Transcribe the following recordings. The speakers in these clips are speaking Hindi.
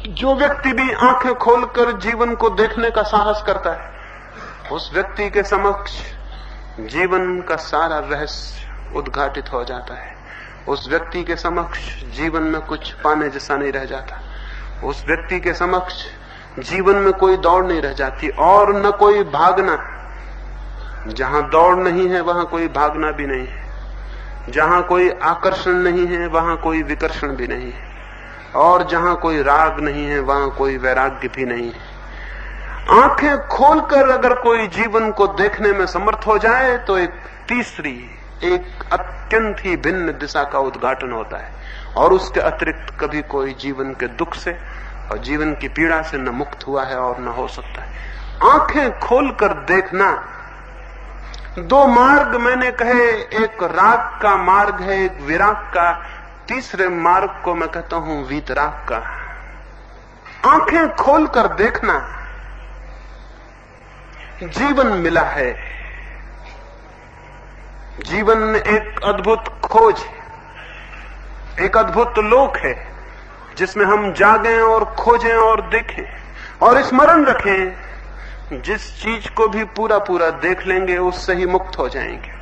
जो व्यक्ति भी आंखें खोलकर जीवन को देखने का साहस करता है, उस व्यक्ति के समक्ष जीवन का सारा रहस्य उद्घाटित हो जाता है। उस व्यक्ति के समक्ष जीवन में कुछ पाने जैसा नहीं रह जाता। उस व्यक्ति के समक्ष जीवन में कोई दौड़ नहीं रह जाती और न कोई भागना। जहां दौड़ नहीं है वहां कोई भागना भी नहीं है। जहां कोई आकर्षण नहीं है वहां कोई विकर्षण भी नहीं है। और जहां कोई राग नहीं है वहां कोई वैराग्य भी नहीं है। आंखें खोलकर अगर कोई जीवन को देखने में समर्थ हो जाए तो एक तीसरी, एक अत्यंत ही भिन्न दिशा का उद्घाटन होता है और उसके अतिरिक्त कभी कोई जीवन के दुख से और जीवन की पीड़ा से न मुक्त हुआ है और न हो सकता है। आंखें खोलकर देखना, दो मार्ग मैंने कहे, एक राग का मार्ग है, एक विराग का। तीसरे मार्ग को मैं कहता हूं वीतराग का। आंखें खोलकर देखना, जीवन मिला है। जीवन एक अद्भुत खोज है, एक अद्भुत लोक है जिसमें हम जागें और खोजें और देखें और स्मरण रखें, जिस चीज को भी पूरा पूरा देख लेंगे उससे ही मुक्त हो जाएंगे।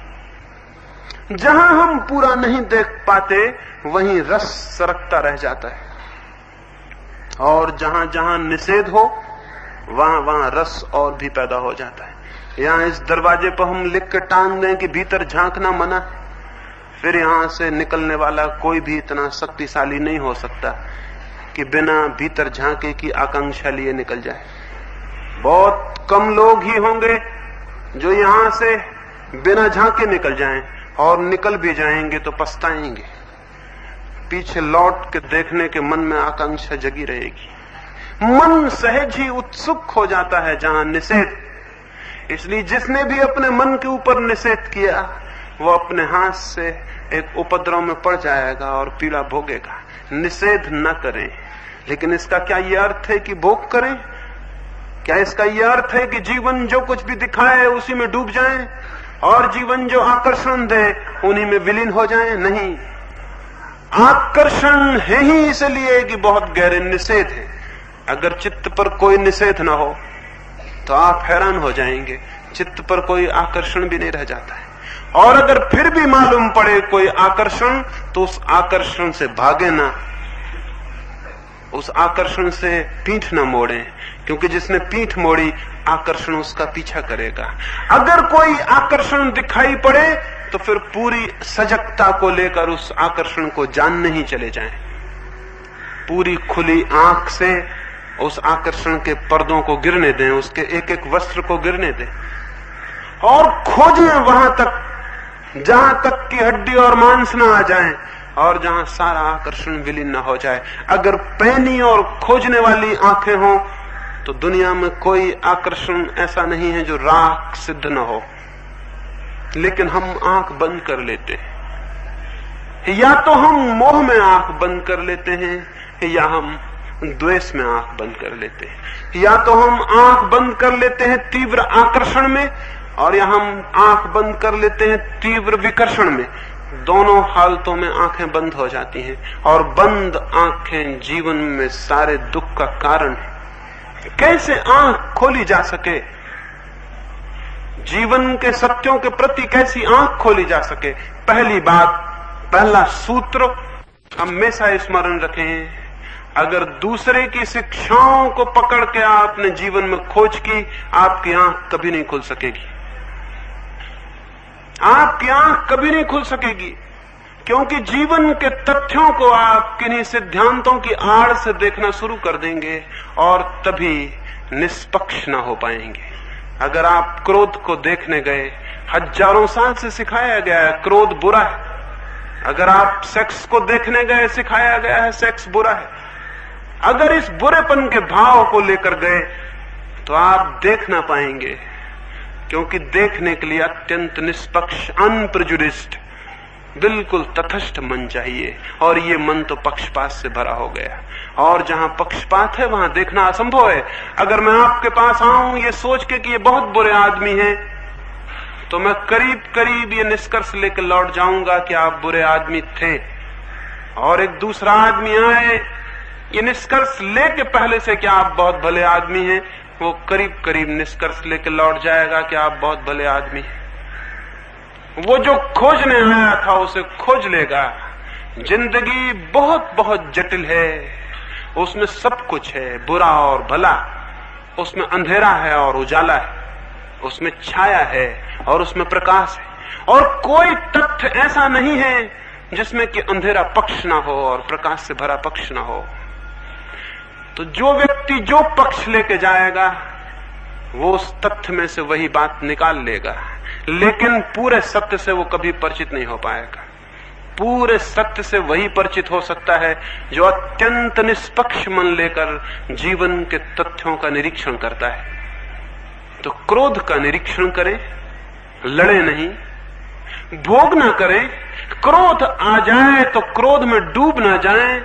जहां हम पूरा नहीं देख पाते वहीं रस सरकता रह जाता है और जहां जहां निषेध हो वहां वहां रस और भी पैदा हो जाता है। यहां इस दरवाजे पर हम लिख के टांग दें कि भीतर झांकना मना है, फिर यहां से निकलने वाला कोई भी इतना शक्तिशाली नहीं हो सकता कि बिना भीतर झांके की आकांक्षा लिए निकल जाए। बहुत कम लोग ही होंगे जो यहां से बिना झांके निकल जाएं, और निकल भी जाएंगे तो पछताएंगे। पीछे लौट के देखने के मन में आकांक्षा जगी रहेगी। मन सहज ही उत्सुक हो जाता है जहां निषेध। इसलिए जिसने भी अपने मन के ऊपर निषेध किया वो अपने हाथ से एक उपद्रव में पड़ जाएगा और पीड़ा भोगेगा। निषेध न करें, लेकिन इसका क्या यह अर्थ है कि भोग करें? क्या इसका यह अर्थ है कि जीवन जो कुछ भी दिखाए उसी में डूब जाएं और जीवन जो आकर्षण दे उन्हीं में विलीन हो जाएं? नहीं, आकर्षण है ही इसलिए कि बहुत गहरे निषेध है। अगर चित्त पर कोई निषेध ना हो तो आप हैरान हो जाएंगे, चित्त पर कोई आकर्षण भी नहीं रह जाता है। और अगर फिर भी मालूम पड़े कोई आकर्षण तो उस आकर्षण से भागे ना, उस आकर्षण से पीठ ना मोड़े, क्योंकि जिसने पीठ मोड़ी आकर्षण उसका पीछा करेगा। अगर कोई आकर्षण दिखाई पड़े तो फिर पूरी सजगता को लेकर उस आकर्षण को जानने ही चले जाएं। पूरी खुली आंख से उस आकर्षण के पर्दों को गिरने दें, उसके एक एक वस्त्र को गिरने दें और खोजें वहां तक जहां तक की हड्डी और मांस न आ जाएं और जहां सारा आकर्षण विलीन न हो जाए। अगर पैनी और खोजने वाली आंखें हों तो दुनिया में कोई आकर्षण ऐसा नहीं है जो राग सिद्ध न हो। लेकिन हम आंख बंद कर लेते हैं, या तो हम मोह में आंख बंद कर लेते हैं या हम द्वेष में आंख बंद कर लेते हैं। या तो हम आंख बंद कर लेते हैं तीव्र आकर्षण में और या हम आंख बंद कर लेते हैं तीव्र विकर्षण में। दोनों हालतों में आंखें बंद हो जाती हैं और बंद आंखें जीवन में सारे दुख का कारण है। कैसे आंख खोली जा सके? जीवन के सत्यों के प्रति कैसी आंख खोली जा सके? पहली बात, पहला सूत्र हमेशा स्मरण रखें, अगर दूसरे की शिक्षाओं को पकड़ के आपने जीवन में खोज की, आपकी आंख कभी नहीं खुल सकेगी। आपकी आंख कभी नहीं खुल सकेगी, क्योंकि जीवन के तथ्यों को आप किन्हीं सिद्धांतों की आड़ से देखना शुरू कर देंगे और तभी निष्पक्ष ना हो पाएंगे। अगर आप क्रोध को देखने गए, हजारों साल से सिखाया गया है क्रोध बुरा है। अगर आप सेक्स को देखने गए, सिखाया गया है सेक्स बुरा है। अगर इस बुरेपन के भाव को लेकर गए तो आप देख ना पाएंगे, क्योंकि देखने के लिए अत्यंत निष्पक्ष, अनप्रेजुडिस्ड, बिल्कुल तटस्थ मन चाहिए, और ये मन तो पक्षपात से भरा हो गया। और जहां पक्षपात है वहां देखना असंभव है। अगर मैं आपके पास आऊं ये सोच के कि ये बहुत बुरे आदमी हैं, तो मैं करीब करीब ये निष्कर्ष लेकर लौट जाऊंगा कि आप बुरे आदमी थे, और एक दूसरा आदमी आए ये निष्कर्ष लेके पहले से कि आप बहुत भले आदमी हैं, वो करीब करीब निष्कर्ष लेके लौट जाएगा कि आप बहुत भले आदमी हैं। वो जो खोजने आया था उसे खोज लेगा। जिंदगी बहुत बहुत जटिल है, उसमें सब कुछ है, बुरा और भला, उसमें अंधेरा है और उजाला है, उसमें छाया है और उसमें प्रकाश है, और कोई तथ्य ऐसा नहीं है जिसमें कि अंधेरा पक्ष ना हो और प्रकाश से भरा पक्ष ना हो। तो जो व्यक्ति जो पक्ष लेके जाएगा वो उस तथ्य में से वही बात निकाल लेगा, लेकिन पूरे सत्य से वो कभी परिचित नहीं हो पाएगा। पूरे सत्य से वही परिचित हो सकता है जो अत्यंत निष्पक्ष मन लेकर जीवन के तथ्यों का निरीक्षण करता है। तो क्रोध का निरीक्षण करें, लड़े नहीं, भोग ना करें। क्रोध आ जाए तो क्रोध में डूब ना जाएं,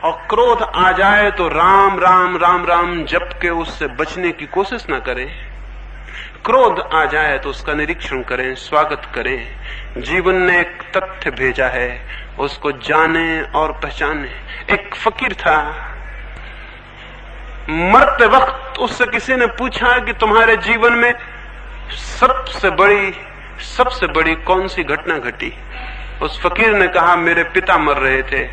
और क्रोध आ जाए तो राम राम राम राम जप के उससे बचने की कोशिश ना करें। क्रोध आ जाए तो उसका निरीक्षण करें, स्वागत करें। जीवन ने एक तथ्य भेजा है, उसको जाने और पहचाने। एक फकीर था, मरते वक्त उससे किसी ने पूछा कि तुम्हारे जीवन में सबसे बड़ी कौन सी घटना घटी? उस फकीर ने कहा, मेरे पिता मर रहे थे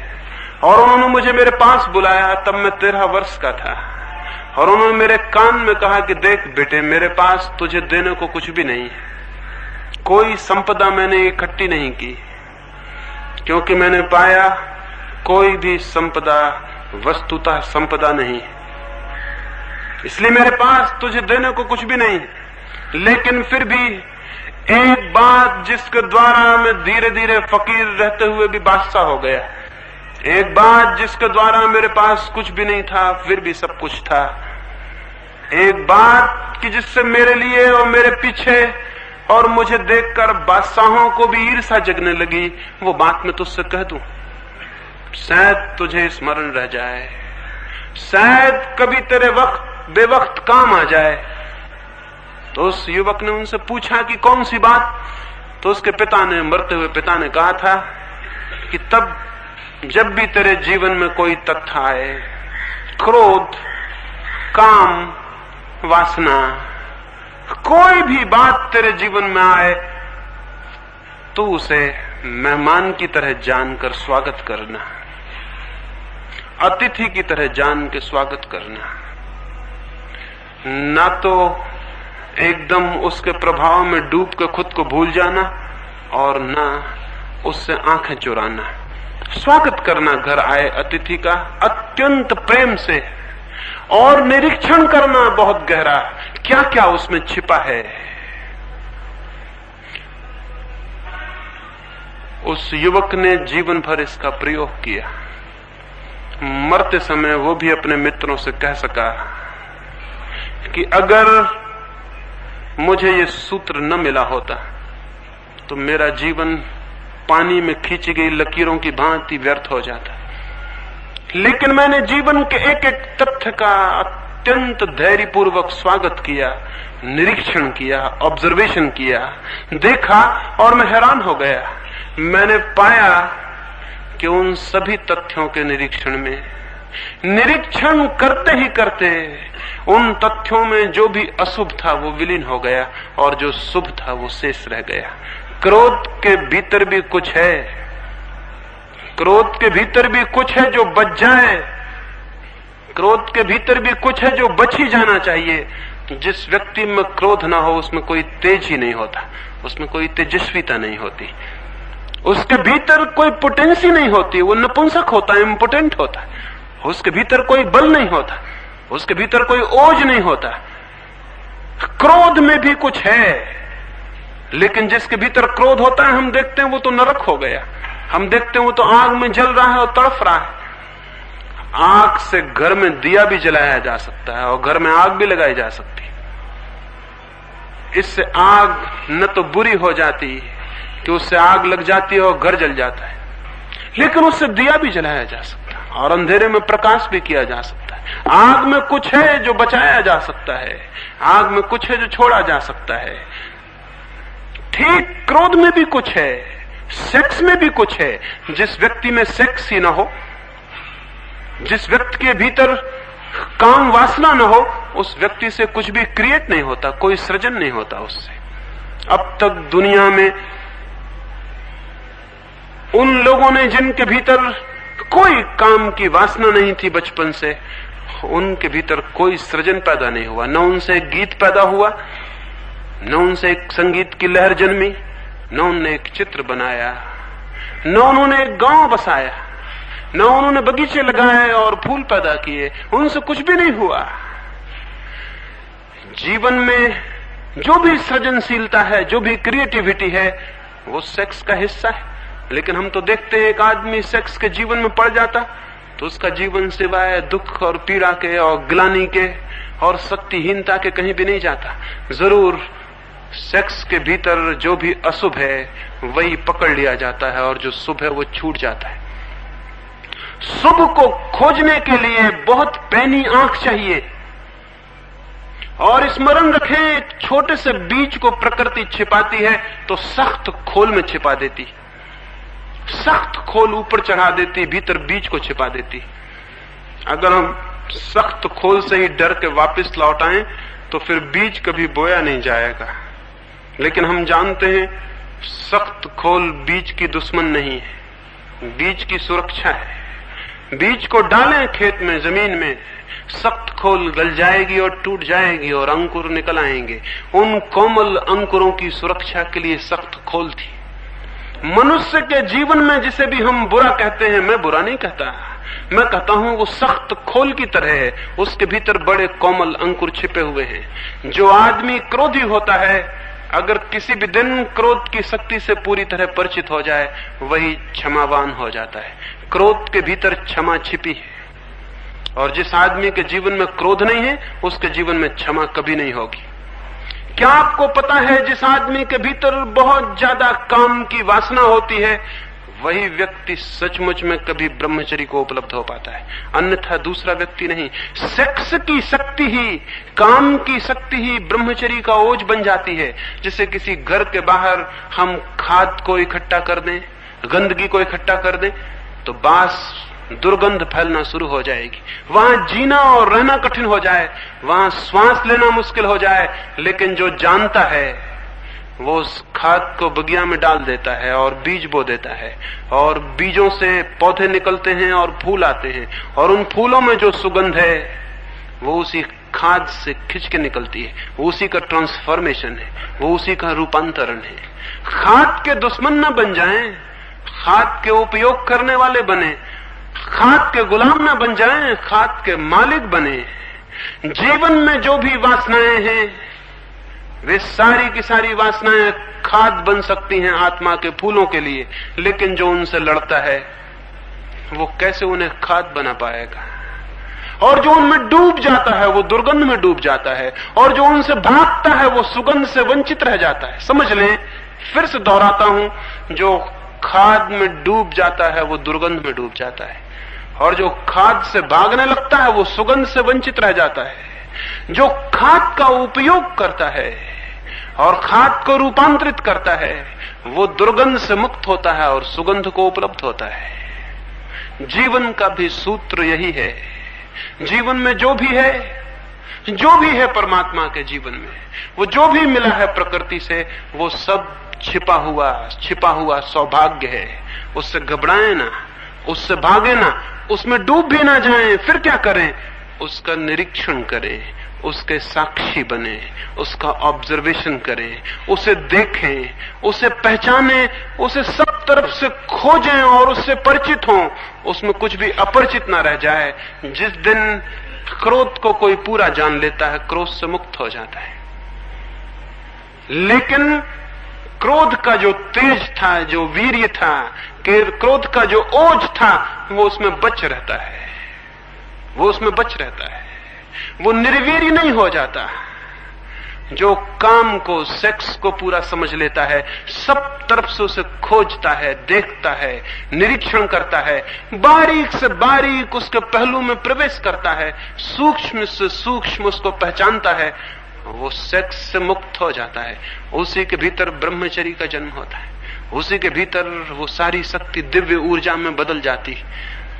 और उन्होंने मुझे मेरे पास बुलाया, तब मैं 13 वर्ष का था, और उन्होंने मेरे कान में कहा कि देख बेटे, मेरे पास तुझे देने को कुछ भी नहीं है, कोई संपदा मैंने इकट्ठी नहीं की, क्योंकि मैंने पाया कोई भी संपदा वस्तुतः संपदा नहीं, इसलिए मेरे पास तुझे देने को कुछ भी नहीं। लेकिन फिर भी एक बात जिसके द्वारा मैं धीरे धीरे फकीर रहते हुए भी बादशाह हो गया, एक बात जिसके द्वारा मेरे पास कुछ भी नहीं था फिर भी सब कुछ था, एक बात कि जिससे मेरे लिए और मेरे पीछे और मुझे देखकर बादशाहों को भी ईर्ष्या जगने लगी, वो बात मैं तुझसे कह दूं, शायद तुझे स्मरण रह जाए, शायद कभी तेरे बेवक्त काम आ जाए। तो उस युवक ने उनसे पूछा कि कौन सी बात? तो उसके पिता ने, मरते हुए पिता ने कहा था कि तब जब भी तेरे जीवन में कोई तथ्य आए, क्रोध, काम, वासना, कोई भी बात तेरे जीवन में आए, तो उसे मेहमान की तरह जानकर स्वागत करना, अतिथि की तरह जान के स्वागत करना, ना तो एकदम उसके प्रभाव में डूब के खुद को भूल जाना और ना उससे आंखें चुराना। स्वागत करना घर आए अतिथि का अत्यंत प्रेम से, और निरीक्षण करना बहुत गहरा, क्या क्या उसमें छिपा है। उस युवक ने जीवन भर इसका प्रयोग किया। मरते समय वो भी अपने मित्रों से कह सका कि अगर मुझे ये सूत्र न मिला होता तो मेरा जीवन पानी में खींची गई लकीरों की भांति व्यर्थ हो जाता, लेकिन मैंने जीवन के एक एक तथ्य का अत्यंत धैर्यपूर्वक स्वागत किया, निरीक्षण किया, ऑब्जर्वेशन किया, देखा, और मैं हैरान हो गया। मैंने पाया कि उन सभी तथ्यों के निरीक्षण करते ही करते उन तथ्यों में जो भी अशुभ था वो विलीन हो गया और जो शुभ था वो शेष रह गया। क्रोध के भीतर भी कुछ है, क्रोध के भीतर भी कुछ है जो बच जाए, क्रोध के भीतर भी कुछ है जो बच ही जाना चाहिए। जिस व्यक्ति में क्रोध ना हो उसमें कोई तेज ही नहीं होता, उसमें कोई तेजस्विता नहीं होती, उसके भीतर कोई पोटेंसी नहीं होती, वो नपुंसक होता है, इम्पोटेंट होता है, उसके भीतर कोई बल नहीं होता, उसके भीतर कोई ओज नहीं होता। क्रोध में भी कुछ है, लेकिन जिसके भीतर क्रोध होता है हम देखते हैं वो तो नरक हो गया, हम देखते हैं वो तो आग में जल रहा है और तड़फ रहा है। आग से घर में दिया भी जलाया जा सकता है और घर में आग भी लगाई जा सकती है। इससे आग न तो बुरी हो जाती कि उससे आग लग जाती है और घर जल जाता है, लेकिन उससे दिया भी जलाया जा सकता है और अंधेरे में प्रकाश भी किया जा सकता है। आग में कुछ है जो बचाया जा सकता है, आग में कुछ है जो छोड़ा जा सकता है। ठीक क्रोध में भी कुछ है, सेक्स में भी कुछ है। जिस व्यक्ति में सेक्स ही ना हो, जिस व्यक्ति के भीतर काम वासना न हो, उस व्यक्ति से कुछ भी क्रिएट नहीं होता, कोई सृजन नहीं होता उससे। अब तक दुनिया में उन लोगों ने जिनके भीतर कोई काम की वासना नहीं थी बचपन से, उनके भीतर कोई सृजन पैदा नहीं हुआ। न उनसे एक गीत पैदा हुआ, न उनसे एक संगीत की लहर जन्मी, न उन्होंने एक चित्र बनाया, न उन्होंने एक गांव बसाया, न उन्होंने बगीचे लगाए और फूल पैदा किए। उनसे कुछ भी नहीं हुआ। जीवन में जो भी सृजनशीलता है, जो भी क्रिएटिविटी है, वो सेक्स का हिस्सा है। लेकिन हम तो देखते हैं एक आदमी सेक्स के जीवन में पड़ जाता तो उसका जीवन सिवाय दुख और पीड़ा के और ग्लानि के और शक्तिहीनता के कहीं भी नहीं जाता। जरूर सेक्स के भीतर जो भी अशुभ है वही पकड़ लिया जाता है और जो शुभ है वो छूट जाता है। शुभ को खोजने के लिए बहुत पैनी आंख चाहिए। और स्मरण रखें, एक छोटे से बीज को प्रकृति छिपाती है तो सख्त खोल में छिपा देती, सख्त खोल ऊपर चढ़ा देती, भीतर बीज को छिपा देती। अगर हम सख्त खोल से ही डर के वापस लौट आए तो फिर बीज कभी बोया नहीं जाएगा। लेकिन हम जानते हैं सख्त खोल बीज की दुश्मन नहीं है, बीज की सुरक्षा है। बीज को डालें खेत में, जमीन में, सख्त खोल गल जाएगी और टूट जाएगी और अंकुर निकल आएंगे। उन कोमल अंकुरों की सुरक्षा के लिए सख्त खोल थी। मनुष्य के जीवन में जिसे भी हम बुरा कहते हैं, मैं बुरा नहीं कहता, मैं कहता हूं वो सख्त खोल की तरह है, उसके भीतर बड़े कोमल अंकुर छिपे हुए हैं। जो आदमी क्रोधी होता है, अगर किसी भी दिन क्रोध की शक्ति से पूरी तरह परिचित हो जाए, वही क्षमावान हो जाता है। क्रोध के भीतर क्षमा छिपी है, और जिस आदमी के जीवन में क्रोध नहीं है उसके जीवन में क्षमा कभी नहीं होगी। क्या आपको पता है, जिस आदमी के भीतर बहुत ज्यादा काम की वासना होती है, वही व्यक्ति सचमुच में कभी ब्रह्मचर्य को उपलब्ध हो पाता है, अन्यथा दूसरा व्यक्ति नहीं। सेक्स की शक्ति ही, काम की शक्ति ही ब्रह्मचर्य का ओझ बन जाती है। जैसे किसी घर के बाहर हम खाद को इकट्ठा कर दें, गंदगी को इकट्ठा कर दें, तो बास दुर्गंध फैलना शुरू हो जाएगी। वहां जीना और रहना कठिन हो जाए, वहां श्वास लेना मुश्किल हो जाए। लेकिन जो जानता है वो उस खाद को बगिया में डाल देता है और बीज बो देता है, और बीजों से पौधे निकलते हैं और फूल आते हैं, और उन फूलों में जो सुगंध है वो उसी खाद से खिंच के निकलती है, वो उसी का ट्रांसफॉर्मेशन है, वो उसी का रूपांतरण है। खाद के दुश्मन न बन जाएं, खाद के उपयोग करने वाले बने, खाद के गुलाम न बन जाएं, खाद के मालिक बने। जीवन में जो भी वासनाएं हैं, वे सारी की सारी वासनाएं खाद बन सकती हैं आत्मा के फूलों के लिए, लेकिन जो उनसे लड़ता है वो कैसे उन्हें खाद बना पाएगा। और जो उनमें डूब जाता है वो दुर्गंध में डूब जाता है, और जो उनसे भागता है वो सुगंध से वंचित रह जाता है। समझ लें, फिर से दोहराता हूं, जो खाद में डूब जाता है वो दुर्गंध में डूब जाता है, और जो खाद से भागने लगता है वो सुगंध से वंचित रह जाता है। जो खाद का उपयोग करता है और खाद को रूपांतरित करता है, वो दुर्गंध से मुक्त होता है और सुगंध को उपलब्ध होता है। जीवन का भी सूत्र यही है। जीवन में जो भी है परमात्मा के जीवन में, वो जो भी मिला है प्रकृति से, वो सब छिपा हुआ सौभाग्य है। उससे घबराएं ना, उससे भागे ना, उसमें डूब भी ना जाएं। फिर क्या करें? उसका निरीक्षण करें, उसके साक्षी बने, उसका ऑब्जर्वेशन करें, उसे देखें, उसे पहचानें, उसे सब तरफ से खोजें और उससे परिचित हों। उसमें कुछ भी अपरिचित ना रह जाए। जिस दिन क्रोध को कोई पूरा जान लेता है, क्रोध से मुक्त हो जाता है। लेकिन क्रोध का जो तेज था, जो वीर्य था, क्रोध का जो ओज था, वो उसमें बच रहता है, वो उसमें बच रहता है, वो निर्वीर्य नहीं हो जाता। जो काम को, सेक्स को पूरा समझ लेता है, सब तरफ से उसे खोजता है, देखता है, निरीक्षण करता है, बारीक से बारीक उसके पहलू में प्रवेश करता है, सूक्ष्म से सूक्ष्म उसको पहचानता है, वो सेक्स से मुक्त हो जाता है। उसी के भीतर ब्रह्मचर्य का जन्म होता है, उसी के भीतर वो सारी शक्ति दिव्य ऊर्जा में बदल जाती,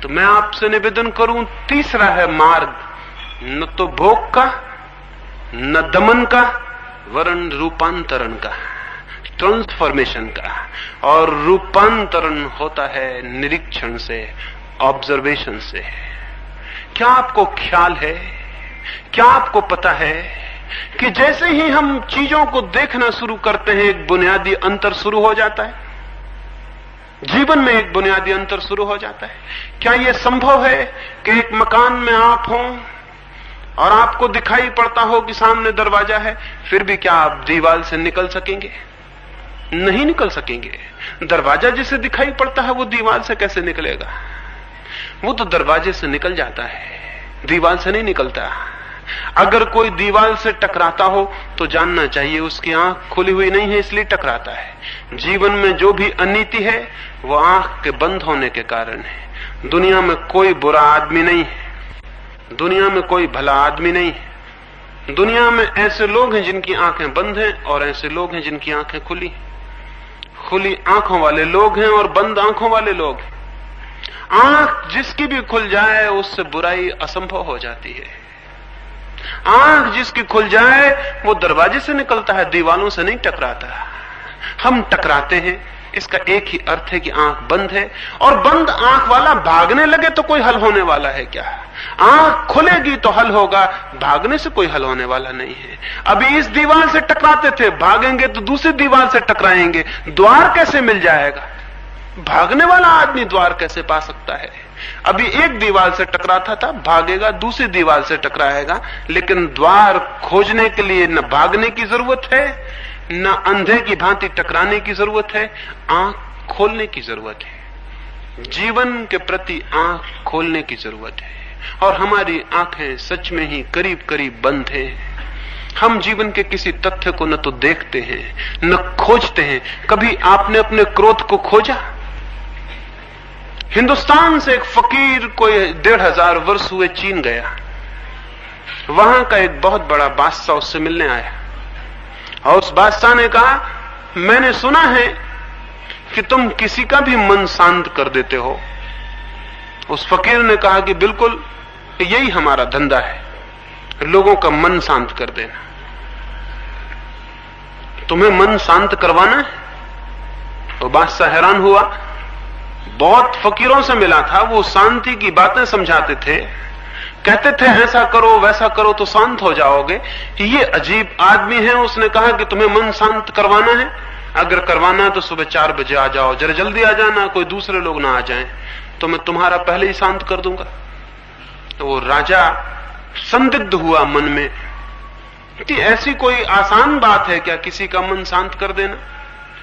तो मैं आपसे निवेदन करूं, तीसरा है मार्ग, न तो भोग का, न दमन का, वरन रूपांतरण का, ट्रांसफॉर्मेशन का। और रूपांतरण होता है निरीक्षण से, ऑब्जर्वेशन से। क्या आपको ख्याल है, क्या आपको पता है कि जैसे ही हम चीजों को देखना शुरू करते हैं, एक बुनियादी अंतर शुरू हो जाता है, जीवन में एक बुनियादी अंतर शुरू हो जाता है। क्या यह संभव है कि एक मकान में आप हों और आपको दिखाई पड़ता हो कि सामने दरवाजा है, फिर भी क्या आप दीवार से निकल सकेंगे? नहीं निकल सकेंगे। दरवाजा जिसे दिखाई पड़ता है वो दीवार से कैसे निकलेगा? वो तो दरवाजे से निकल जाता है, दीवार से नहीं निकलता। अगर कोई दीवार से टकराता हो तो जानना चाहिए उसकी आंख खुली हुई नहीं है, इसलिए टकराता है। जीवन में जो भी अनीति है वो आंख के बंद होने के कारण है। दुनिया में कोई बुरा आदमी नहीं है, दुनिया में कोई भला आदमी नहीं है। दुनिया में ऐसे लोग हैं जिनकी आंखें बंद हैं और ऐसे लोग हैं जिनकी आंखें खुली। खुली आंखों वाले लोग हैं और बंद आंखों वाले लोग हैं। आंख जिसकी भी खुल जाए उससे बुराई असंभव हो जाती है। आंख जिसकी खुल जाए वो दरवाजे से निकलता है, दीवालों से नहीं टकराता। हम टकराते हैं, इसका एक ही अर्थ है कि आंख बंद है। और बंद आंख वाला भागने लगे तो कोई हल होने वाला है क्या? आंख खुलेगी तो हल होगा, भागने से कोई हल होने वाला नहीं है। अभी इस दीवार से टकराते थे, भागेंगे तो दूसरी दीवार से टकराएंगे, द्वार कैसे मिल जाएगा? भागने वाला आदमी द्वार कैसे पा सकता है? अभी एक दीवार से टकराता था, भागेगा दूसरी दीवार से टकराएगा, लेकिन द्वार खोजने के लिए न भागने की जरूरत है, न अंधे की भांति टकराने की जरूरत है, आंख खोलने की जरूरत है। जीवन के प्रति आंख खोलने की जरूरत है। और हमारी आंखें सच में ही करीब करीब बंद हैं। हम जीवन के किसी तथ्य को न तो देखते हैं न खोजते हैं। कभी आपने अपने क्रोध को खोजा? हिंदुस्तान से एक फकीर कोई 1500 वर्ष हुए चीन गया। वहां का एक बहुत बड़ा बादशाह उससे मिलने आया और उस बादशाह ने कहा, मैंने सुना है कि तुम किसी का भी मन शांत कर देते हो। उस फकीर ने कहा कि बिल्कुल, यही हमारा धंधा है, लोगों का मन शांत कर देना। तुम्हें मन शांत करवाना है? तो बादशाह हैरान हुआ। बहुत फकीरों से मिला था, वो शांति की बातें समझाते थे, कहते थे ऐसा करो वैसा करो तो शांत हो जाओगे। ये अजीब आदमी है। उसने कहा कि तुम्हें मन शांत करवाना है, अगर करवाना है तो सुबह 4 बजे आ जाओ, जरा जल्दी आ जाना, कोई दूसरे लोग ना आ जाएं, तो मैं तुम्हारा पहले ही शांत कर दूंगा। तो वो राजा संदिग्ध हुआ मन में कि ऐसी कोई आसान बात है क्या किसी का मन शांत कर देना?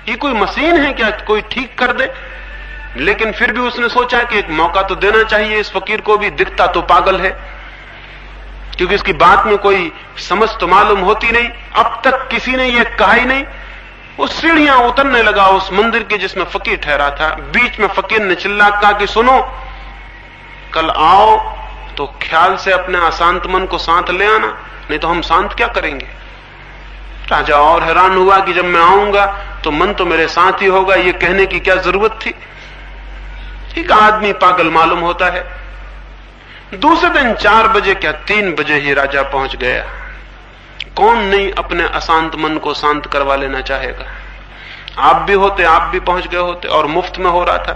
ये कोई मशीन है क्या कोई ठीक कर दे? लेकिन फिर भी उसने सोचा कि एक मौका तो देना चाहिए इस फकीर को भी, दिखता तो पागल है, क्योंकि इसकी बात में कोई समझ तो मालूम होती नहीं। अब तक किसी ने यह कहा ही नहीं। वो सीढ़ियां उतरने लगा उस मंदिर के जिसमें फकीर ठहरा था। बीच में फकीर ने चिल्ला कहा कि सुनो, कल आओ तो ख्याल से अपने अशांत मन को शांत ले आना, नहीं तो हम शांत क्या करेंगे। राजा और हैरान हुआ कि जब मैं आऊंगा तो मन तो मेरे साथ ही होगा, ये कहने की क्या जरूरत थी। एक आदमी पागल मालूम होता है। दूसरे दिन 4 बजे क्या 3 बजे ही राजा पहुंच गया। कौन नहीं अपने अशांत मन को शांत करवा लेना चाहेगा। आप भी होते, आप भी पहुंच गए होते। और मुफ्त में हो रहा था,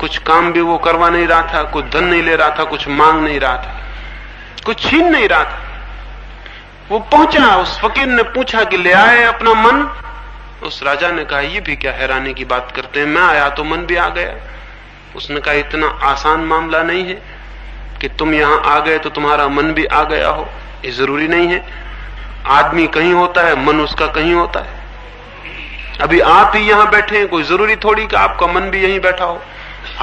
कुछ काम भी वो करवा नहीं रहा था, कुछ धन नहीं ले रहा था, कुछ मांग नहीं रहा था, कुछ छीन नहीं रहा था। वो पहुंचा, उस फकीर ने पूछा कि ले आए अपना मन? उस राजा ने कहा, ये भी क्या हैरानी की बात करते हैं, मैं आया तो मन भी आ गया। उसने कहा, इतना आसान मामला नहीं है कि तुम यहां आ गए तो तुम्हारा मन भी आ गया हो, ये जरूरी नहीं है। आदमी कहीं होता है, मन उसका कहीं होता है। अभी आप ही यहां बैठे हैं, कोई जरूरी थोड़ी कि आपका मन भी यहीं बैठा हो।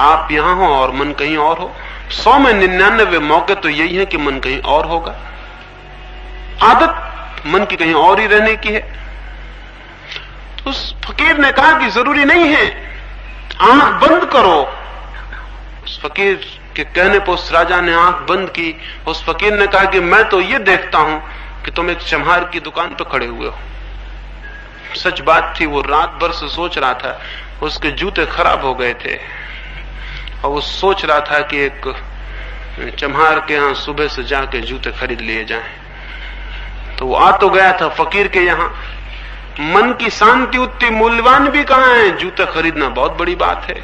आप यहां हो और मन कहीं और हो। 100 में 99 मौके तो यही है कि मन कहीं और होगा। आदत मन की कहीं और ही रहने की है। तो उस फकीर ने कहा कि जरूरी नहीं है, आंख बंद करो। उस फकीर के कहने पर उस राजा ने आंख बंद की। उस फकीर ने कहा कि मैं तो ये देखता हूं कि तुम एक चम्हार की दुकान पर खड़े हुए हो। सच बात थी, वो रात भर से सोच रहा था, उसके जूते खराब हो गए थे और वो सोच रहा था कि एक चम्हार के यहाँ सुबह से जाके जूते खरीद लिए जाएं। तो वो आ तो गया था फकीर के यहाँ। मन की शांति उतनी मूल्यवान भी कहाँ है, जूते खरीदना बहुत बड़ी बात है।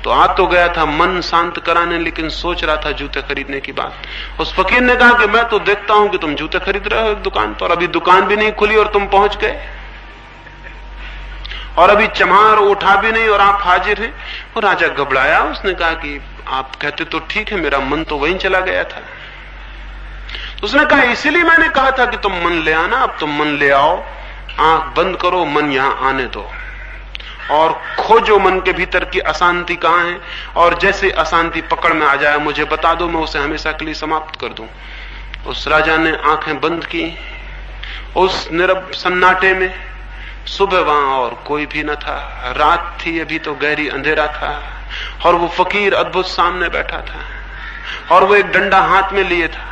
तो आ तो गया था मन शांत कराने, लेकिन सोच रहा था जूते खरीदने की बात। उस फकीर ने कहा कि मैं तो देखता हूं कि तुम जूते खरीद रहे हो दुकान पर, अभी दुकान भी नहीं खुली और तुम पहुंच गए, और अभी चमार उठा भी नहीं और आप हाजिर हैं। और राजा घबराया। उसने कहा कि आप कहते तो ठीक है, मेरा मन तो वहीं चला गया था। उसने कहा इसीलिए मैंने कहा था कि तुम मन ले आना, अब तुम मन ले आओ, आंख बंद करो, मन यहां आने दो और खोजो मन के भीतर की अशांति कहां है, और जैसे अशांति पकड़ में आ जाए मुझे बता दो, मैं उसे हमेशा के लिए समाप्त कर दूं। उस राजा ने आंखें बंद की। उस नीरव सन्नाटे में सुबह वहां और कोई भी न था, रात थी, अभी तो गहरी अंधेरा था, और वो फकीर अद्भुत सामने बैठा था, और वो एक डंडा हाथ में लिए था,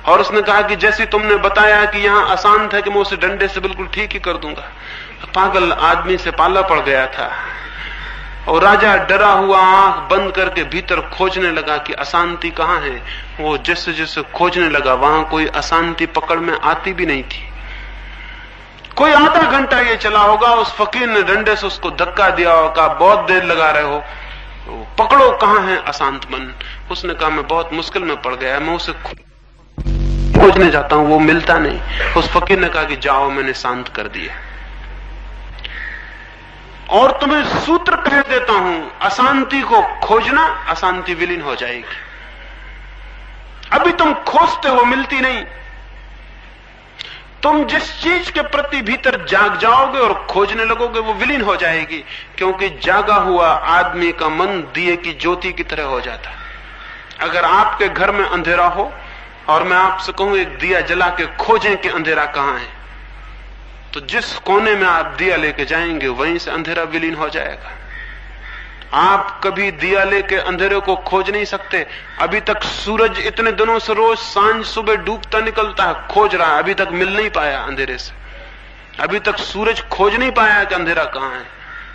और उसने कहा कि जैसे तुमने बताया कि यहां अशांत है कि मैं उसे डंडे से बिल्कुल ठीक ही कर दूंगा। पागल आदमी से पाला पड़ गया था, और राजा डरा हुआ आंख बंद करके भीतर खोजने लगा कि अशांति कहां है। वो जैसे जैसे खोजने लगा वहां कोई अशांति पकड़ में आती भी नहीं थी। कोई आधा घंटा ये चला होगा। उस फकीर ने डंडे से उसको धक्का दिया और कहा बहुत देर लगा रहे हो, पकड़ो कहां है अशांत मन। उसने कहा मैं बहुत मुश्किल में पड़ गया, मैं उसे खोजने जाता हूं, वो मिलता नहीं। उस फकीर ने कहा कि जाओ, मैंने शांत कर दिया, और तुम्हें सूत्र कह देता हूं, अशांति को खोजना, अशांति विलीन हो जाएगी। अभी तुम खोजते हो, मिलती नहीं। तुम जिस चीज के प्रति भीतर जाग जाओगे और खोजने लगोगे वो विलीन हो जाएगी, क्योंकि जागा हुआ आदमी का मन दिए की ज्योति की तरह हो जाता है। अगर आपके घर में अंधेरा हो और मैं आपसे कहूं एक दिया जला के खोजें कि अंधेरा कहां है, तो जिस कोने में आप दिया लेके जाएंगे वहीं से अंधेरा विलीन हो जाएगा। आप कभी दिया लेके अंधेरे को खोज नहीं सकते। अभी तक सूरज इतने दिनों से रोज सांझ सुबह डूबता निकलता है, खोज रहा है, अभी तक मिल नहीं पाया अंधेरे से। अभी तक सूरज खोज नहीं पाया कि अंधेरा कहां है।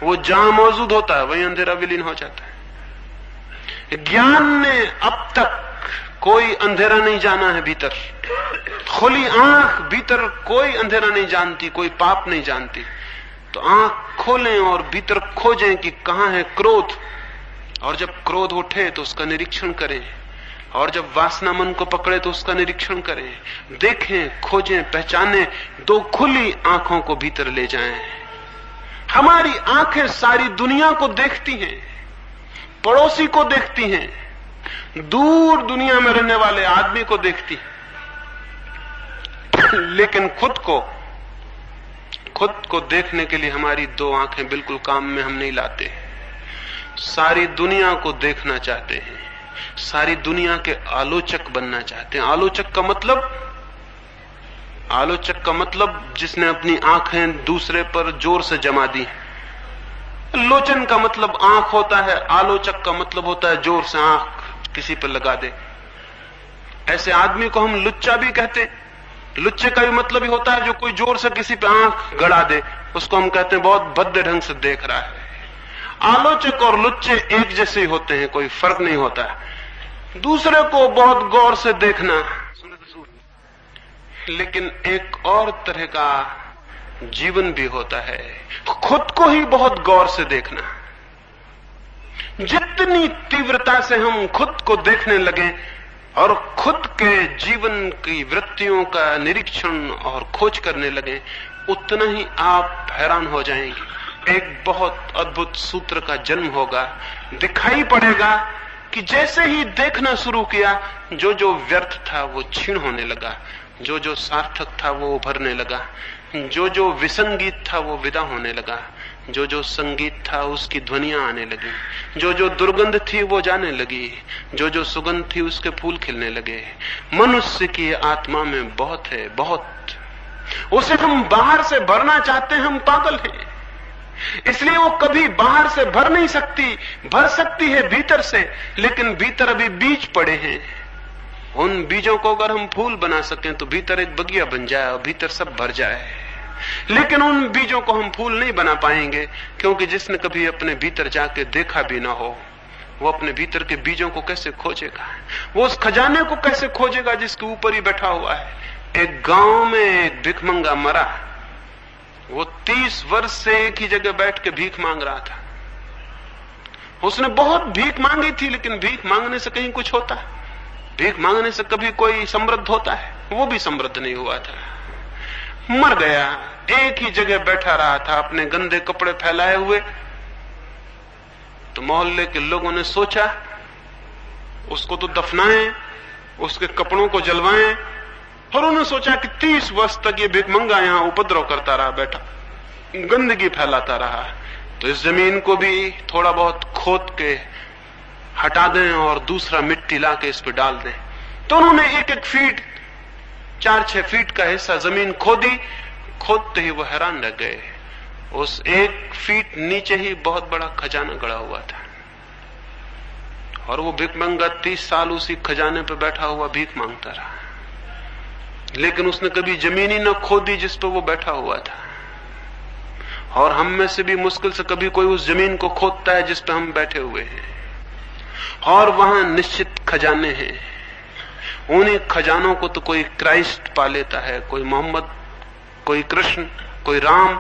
वो जहां मौजूद होता है वहीं अंधेरा विलीन हो जाता है। ज्ञान ने अब तक कोई अंधेरा नहीं जाना है भीतर। खुली आंख भीतर कोई अंधेरा नहीं जानती, कोई पाप नहीं जानती। तो आंख खोलें और भीतर खोजें कि कहां है क्रोध, और जब क्रोध उठे तो उसका निरीक्षण करें, और जब वासना मन को पकड़े तो उसका निरीक्षण करें, देखें, खोजें, पहचानें। दो खुली आंखों को भीतर ले जाएं। हमारी आंखें सारी दुनिया को देखती हैं, पड़ोसी को देखती हैं, दूर दुनिया में रहने वाले आदमी को देखती, लेकिन खुद को देखने के लिए हमारी दो आंखें बिल्कुल काम में हम नहीं लाते। सारी दुनिया को देखना चाहते हैं, सारी दुनिया के आलोचक बनना चाहते हैं। आलोचक का मतलब जिसने अपनी आंखें दूसरे पर जोर से जमा दी। लोचन का मतलब आंख होता है, आलोचक का मतलब होता है जोर से आंख किसी पर लगा दे। ऐसे आदमी को हम लुच्चा भी कहते। लुच्चे का भी मतलब ही होता है जो कोई जोर से किसी पे आंख गड़ा दे, उसको हम कहते हैं बहुत भद्दे ढंग से देख रहा है। आलोचक और लुच्चे एक जैसे ही होते हैं, कोई फर्क नहीं होता है। दूसरे को बहुत गौर से देखना, लेकिन एक और तरह का जीवन भी होता है, खुद को ही बहुत गौर से देखना। जितनी तीव्रता से हम खुद को देखने लगे और खुद के जीवन की वृत्तियों का निरीक्षण और खोज करने लगे, उतना ही आप हैरान हो जाएंगे। एक बहुत अद्भुत सूत्र का जन्म होगा। दिखाई पड़ेगा कि जैसे ही देखना शुरू किया, जो जो व्यर्थ था वो क्षीण होने लगा, जो जो सार्थक था वो उभरने लगा, जो जो विसंगीत था वो विदा होने लगा, जो जो संगीत था उसकी ध्वनियां आने लगी, जो जो दुर्गंध थी वो जाने लगी, जो जो सुगंध थी उसके फूल खिलने लगे। मनुष्य की आत्मा में बहुत है, बहुत। उसे हम बाहर से भरना चाहते हैं, हम पागल हैं। इसलिए वो कभी बाहर से भर नहीं सकती, भर सकती है भीतर से, लेकिन भीतर अभी बीज पड़े हैं। उन बीजों को अगर हम फूल बना सकें तो भीतर एक बगिया बन जाए और भीतर सब भर जाए। लेकिन उन बीजों को हम फूल नहीं बना पाएंगे, क्योंकि जिसने कभी अपने भीतर जाके देखा भी ना हो वो अपने भीतर के बीजों को कैसे खोजेगा? वो उस खजाने को कैसे खोजेगा जिसके ऊपर ही बैठा हुआ है? एक गांव में एक भिखमंगा मरा, वो 30 वर्ष से एक ही जगह बैठ के भीख मांग रहा था। उसने बहुत भीख मांगी थी, लेकिन भीख मांगने से कहीं कुछ होता है? भीख मांगने से कभी कोई समृद्ध होता है? वो भी समृद्ध नहीं हुआ था, मर गया। एक ही जगह बैठा रहा था अपने गंदे कपड़े फैलाए हुए। तो मोहल्ले के लोगों ने सोचा उसको तो दफनाएं, उसके कपड़ों को जलवाएं, और उन्होंने सोचा कि 30 वर्ष तक ये भिखमंगा यहां उपद्रव करता रहा, बैठा गंदगी फैलाता रहा, तो इस जमीन को भी थोड़ा बहुत खोद के हटा दें और दूसरा मिट्टी लाके इस पे डाल दें। तो उन्होंने 1-1 फीट, 4-6 फीट का हिस्सा जमीन खोदी। खोदते ही वो हैरान रह गए, उस 1 फीट नीचे ही बहुत बड़ा खजाना गड़ा हुआ था। और वो भिखमंगा 30 साल उसी खजाने पर बैठा हुआ भीख मांगता रहा, लेकिन उसने कभी जमीन ही न खोदी जिस पर वो बैठा हुआ था। और हम में से भी मुश्किल से कभी कोई उस जमीन को खोदता है जिस पर हम बैठे हुए हैं। और वहां निश्चित खजाने हैं, उन्हीं खजानों को तो कोई क्राइस्ट पा लेता है, कोई मोहम्मद, कोई कृष्ण, कोई राम,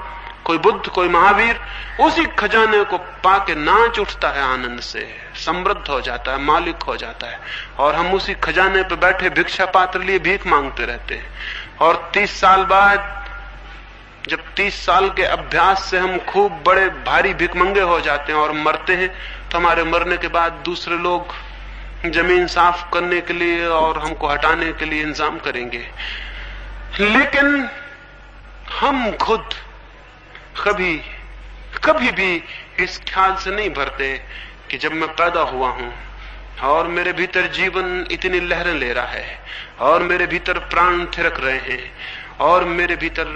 कोई बुद्ध, कोई महावीर। उसी खजाने को पाके नाच उठता है आनंद से, समृद्ध हो जाता है, मालिक हो जाता है। और हम उसी खजाने पे बैठे भिक्षा पात्र लिए भीख मांगते रहते हैं। और 30 साल बाद, जब 30 साल के अभ्यास से हम खूब बड़े भारी भिखमंगे हो जाते हैं और मरते हैं, तो हमारे मरने के बाद दूसरे लोग जमीन साफ करने के लिए और हमको हटाने के लिए इंतजाम करेंगे। लेकिन हम खुद कभी भी इस ख्याल से नहीं भरते कि जब मैं पैदा हुआ हूं और मेरे भीतर जीवन इतनी लहरें ले रहा है और मेरे भीतर प्राण थिरक रहे हैं और मेरे भीतर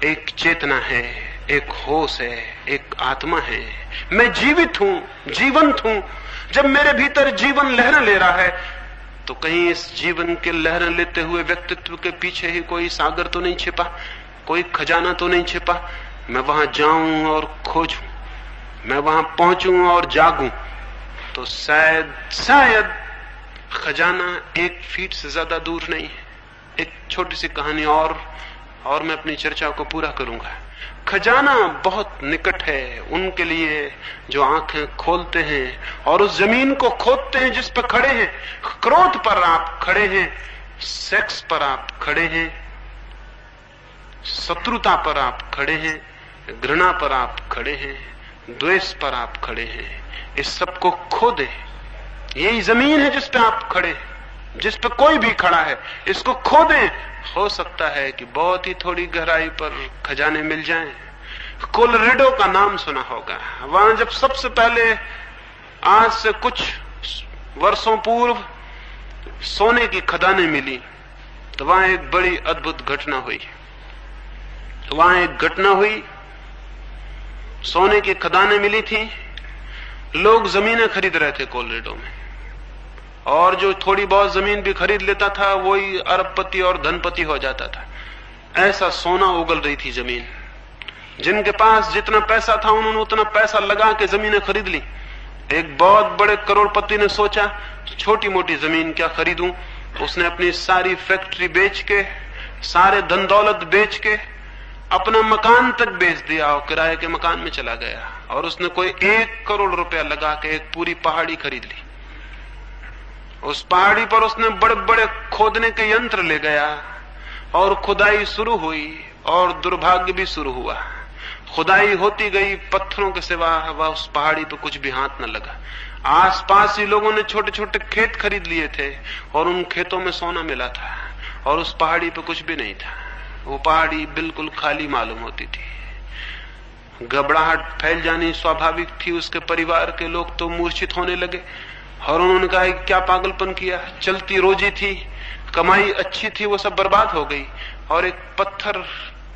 एक चेतना है, एक होश है, एक आत्मा है, मैं जीवित हूं, जीवंत हूं। जब मेरे भीतर जीवन लहरें ले रहा है, तो कहीं इस जीवन के लहरें लेते हुए व्यक्तित्व के पीछे ही कोई सागर तो नहीं छिपा, कोई खजाना तो नहीं छिपा? मैं वहां जाऊं और खोजूं, मैं वहां पहुंचूं और जागूं, तो शायद खजाना 1 फीट से ज्यादा दूर नहीं है। एक छोटी सी कहानी और मैं अपनी चर्चा को पूरा करूंगा। खजाना बहुत निकट है उनके लिए जो आंखें खोलते हैं और उस जमीन को खोदते हैं जिस पर खड़े हैं। क्रोध पर आप खड़े हैं, सेक्स पर आप खड़े हैं, शत्रुता पर आप खड़े हैं, घृणा पर आप खड़े हैं, द्वेष पर आप खड़े हैं। इस सब को खोदें। यही जमीन है जिस पे आप खड़े हैं, जिस पे कोई भी खड़ा है, इसको खोदें। हो सकता है कि बहुत ही थोड़ी गहराई पर खजाने मिल जाएं। कोलोराडो का नाम सुना होगा। वहां जब सबसे पहले आज से कुछ वर्षों पूर्व सोने की खदानें मिली, तो वहां एक बड़ी अद्भुत घटना हुई। वहां एक घटना हुई, सोने की खदानें मिली थी, लोग जमीनें खरीद रहे थे कोलोराडो में, और जो थोड़ी बहुत जमीन भी खरीद लेता था वही अरबपति और धनपति हो जाता था। ऐसा सोना उगल रही थी जमीन। जिनके पास जितना पैसा था उन्होंने उतना पैसा लगा के जमीनें खरीद ली। एक बहुत बड़े करोड़पति ने सोचा छोटी मोटी जमीन क्या खरीदूं। उसने अपनी सारी फैक्ट्री बेच के, सारे धन दौलत बेच के अपना मकान तक बेच दिया और किराए के मकान में चला गया। और उसने कोई 1 करोड़ रुपया लगा के एक पूरी पहाड़ी खरीद ली। उस पहाड़ी पर उसने बड़े बड़े खोदने के यंत्र ले गया और खुदाई शुरू हुई, और दुर्भाग्य भी शुरू हुआ। खुदाई होती गई, पत्थरों के सिवा वह उस पहाड़ी पर कुछ भी हाथ न लगा। आसपास ही लोगों ने छोटे छोटे खेत खरीद लिए थे और उन खेतों में सोना मिला था, और उस पहाड़ी पर कुछ भी नहीं था। वो पहाड़ी बिल्कुल खाली मालूम होती थी। घबराहट फैल जानी स्वाभाविक थी। उसके परिवार के लोग तो मूर्छित होने लगे और उन्होंने कहा कि क्या पागलपन किया। चलती रोजी थी, कमाई अच्छी थी, वो सब बर्बाद हो गई। और एक पत्थर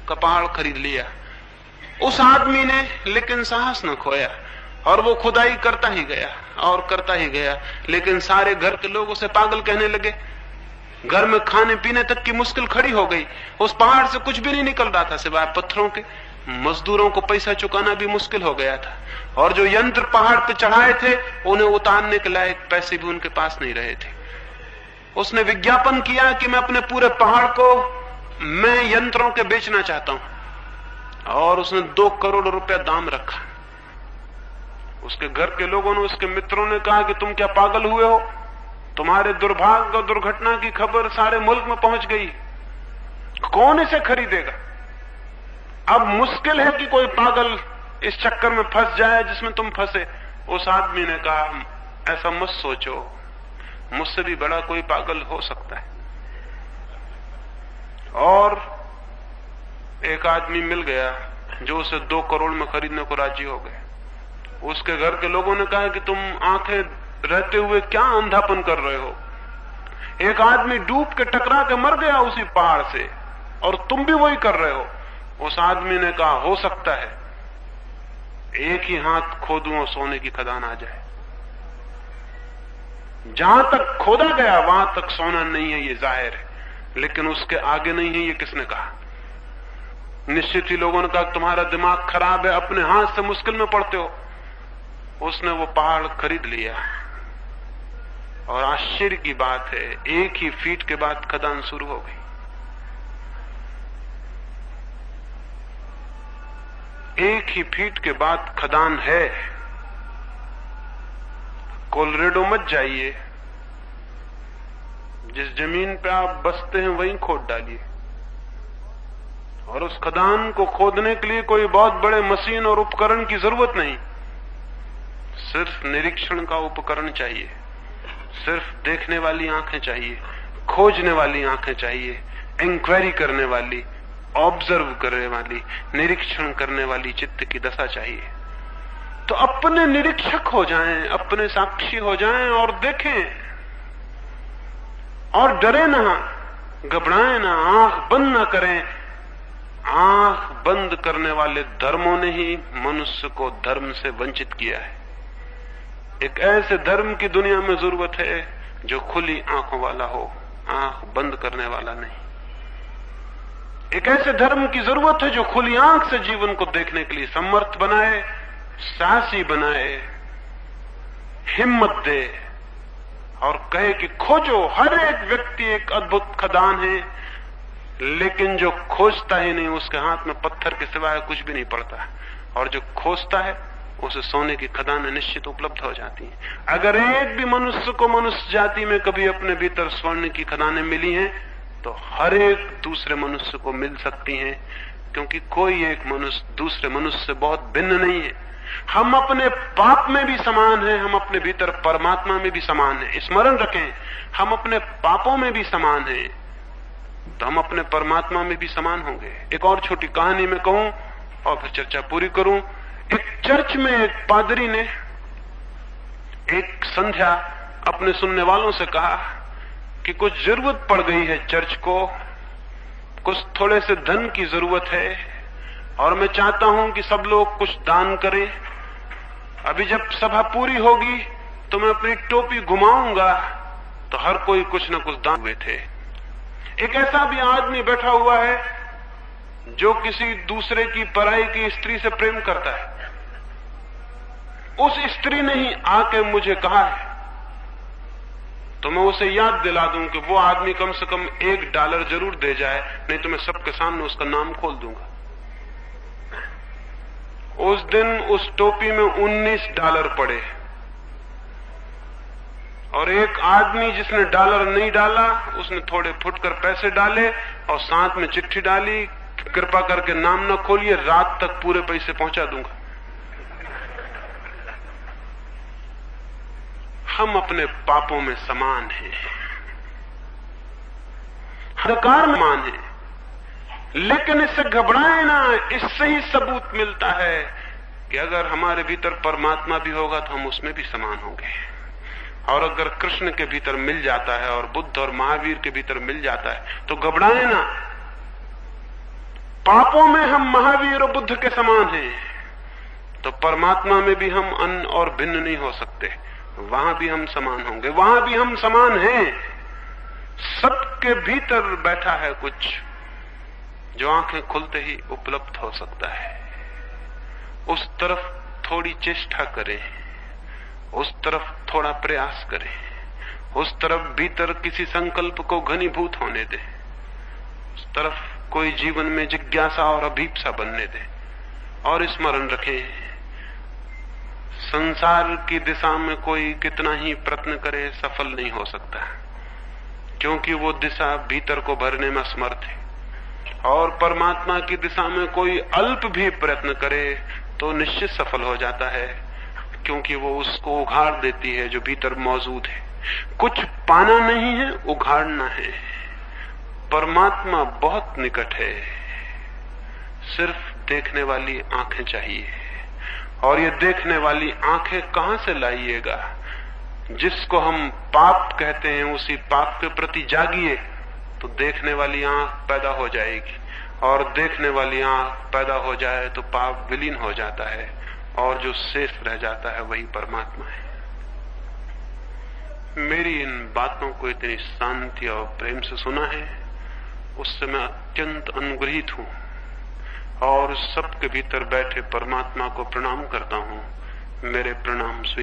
का पहाड़ खरीद लिया उस आदमी ने, लेकिन साहस न खोया और वो खुदाई करता ही गया और करता ही गया। लेकिन सारे घर के लोग उसे पागल कहने लगे। घर में खाने पीने तक की मुश्किल खड़ी हो गई। उस पहाड़ से कुछ भी नहीं निकल रहा था सिवाय पत्थरों के। मजदूरों को पैसा चुकाना भी मुश्किल हो गया था, और जो यंत्र पहाड़ पे चढ़ाए थे उन्हें उतारने के लायक पैसे भी उनके पास नहीं रहे थे। उसने विज्ञापन किया कि मैं अपने पूरे पहाड़ को मैं यंत्रों के बेचना चाहता हूं, और उसने 2 करोड़ रुपया दाम रखा। उसके घर के लोगों ने, उसके मित्रों ने कहा कि तुम क्या पागल हुए हो, तुम्हारे दुर्भाग्य और दुर्घटना की खबर सारे मुल्क में पहुंच गई, कौन इसे खरीदेगा। अब मुश्किल है कि कोई पागल इस चक्कर में फंस जाए जिसमें तुम फंसे। उस आदमी ने कहा ऐसा मत सोचो, मुझसे भी बड़ा कोई पागल हो सकता है। और एक आदमी मिल गया जो उसे 2 करोड़ में खरीदने को राजी हो गए। उसके घर के लोगों ने कहा कि तुम आंखें रहते हुए क्या अंधापन कर रहे हो, एक आदमी डूब के टकरा के मर गया उसी पहाड़ से और तुम भी वही कर रहे हो। उस आदमी ने कहा हो सकता है एक ही हाथ खोदूं और सोने की खदान आ जाए। जहां तक खोदा गया वहां तक सोना नहीं है, ये जाहिर है, लेकिन उसके आगे नहीं है, ये किसने कहा। निश्चित ही लोगों ने कहा तुम्हारा दिमाग खराब है, अपने हाथ से मुश्किल में पड़ते हो। उसने वो पहाड़ खरीद लिया, और आश्चर्य की बात है 1 ही फीट के बाद खदान शुरू हो गई। 1 ही फीट के बाद खदान है। कोलोराडो मत जाइए, जिस जमीन पे आप बसते हैं वहीं खोद डालिए, और उस खदान को खोदने के लिए कोई बहुत बड़े मशीन और उपकरण की जरूरत नहीं, सिर्फ निरीक्षण का उपकरण चाहिए, सिर्फ देखने वाली आंखें चाहिए, खोजने वाली आंखें चाहिए, इंक्वायरी करने वाली, ऑब्जर्व करने वाली, निरीक्षण करने वाली चित्त की दशा चाहिए। तो अपने निरीक्षक हो जाएं, अपने साक्षी हो जाएं और देखें, और डरे ना, घबराएं ना, आंख बंद ना करें। आंख बंद करने वाले धर्मों ने ही मनुष्य को धर्म से वंचित किया है। एक ऐसे धर्म की दुनिया में जरूरत है जो खुली आंखों वाला हो, आंख बंद करने वाला नहीं। एक ऐसे धर्म की जरूरत है जो खुली आंख से जीवन को देखने के लिए समर्थ बनाए, साहसी बनाए, हिम्मत दे और कहे कि खोजो, हर एक व्यक्ति एक अद्भुत खदान है, लेकिन जो खोजता ही नहीं उसके हाथ में पत्थर के सिवाय कुछ भी नहीं पड़ता, और जो खोजता है उसे सोने की खदानें निश्चित उपलब्ध हो जाती हैं। अगर एक भी मनुष्य को मनुष्य जाति में कभी अपने भीतर स्वर्ण की खदानें मिली हैं तो हर एक दूसरे मनुष्य को मिल सकती हैं, क्योंकि कोई एक मनुष्य दूसरे मनुष्य से बहुत भिन्न नहीं है। हम अपने पाप में भी समान हैं, हम अपने भीतर परमात्मा में भी समान हैं। स्मरण रखें, हम अपने पापों में भी समान हैं तो हम अपने परमात्मा में भी समान होंगे। एक और छोटी कहानी में कहूं और फिर चर्चा पूरी करूं। एक चर्च में एक पादरी ने एक संध्या अपने सुनने वालों से कहा कि कुछ जरूरत पड़ गई है चर्च को, कुछ थोड़े से धन की जरूरत है, और मैं चाहता हूं कि सब लोग कुछ दान करें। अभी जब सभा पूरी होगी तो मैं अपनी टोपी घुमाऊंगा तो हर कोई कुछ न कुछ दान हुए थे। एक ऐसा भी आदमी बैठा हुआ है जो किसी दूसरे की पराई की स्त्री से प्रेम करता है। उस स्त्री ने ही आके मुझे कहा है तो मैं उसे याद दिला दूं कि वो आदमी कम से कम $1 जरूर दे जाए, नहीं तो मैं सबके सामने उसका नाम खोल दूंगा। उस दिन उस टोपी में $19 पड़े, और एक आदमी जिसने डॉलर नहीं डाला उसने थोड़े फुटकर पैसे डाले और साथ में चिट्ठी डाली, कृपा करके नाम न खोलिए, रात तक पूरे पैसे पहुंचा दूंगा। हम अपने पापों में समान हैं, हरकार में समान हैं, लेकिन इससे घबराए ना। इससे ही सबूत मिलता है कि अगर हमारे भीतर परमात्मा भी होगा तो हम उसमें भी समान होंगे। और अगर कृष्ण के भीतर मिल जाता है और बुद्ध और महावीर के भीतर मिल जाता है तो घबराए ना। पापों में हम महावीर और बुद्ध के समान हैं तो परमात्मा में भी हम अन्य और भिन्न नहीं हो सकते, वहां भी हम समान होंगे, वहां भी हम समान हैं। सबके भीतर बैठा है कुछ, जो आंखें खुलते ही उपलब्ध हो सकता है। उस तरफ थोड़ी चेष्टा करें, उस तरफ थोड़ा प्रयास करें, उस तरफ भीतर किसी संकल्प को घनीभूत होने दें, उस तरफ कोई जीवन में जिज्ञासा और अभीप्सा बनने दें। और स्मरण रखें, संसार की दिशा में कोई कितना ही प्रयत्न करे सफल नहीं हो सकता, क्योंकि वो दिशा भीतर को भरने में असमर्थ है। और परमात्मा की दिशा में कोई अल्प भी प्रयत्न करे तो निश्चित सफल हो जाता है, क्योंकि वो उसको उघाड़ देती है जो भीतर मौजूद है। कुछ पाना नहीं है, उघाड़ना है। परमात्मा बहुत निकट है, सिर्फ देखने वाली आंखें चाहिए। और ये देखने वाली आंखें कहां से लाइएगा? जिसको हम पाप कहते हैं उसी पाप के प्रति जागिए तो देखने वाली आंख पैदा हो जाएगी, और देखने वाली आंख पैदा हो जाए तो पाप विलीन हो जाता है, और जो शेष रह जाता है वही परमात्मा है। मेरी इन बातों को इतनी शांति और प्रेम से सुना है, उससे मैं अत्यंत अनुग्रहित हूं, और सबके भीतर बैठे परमात्मा को प्रणाम करता हूं। मेरे प्रणाम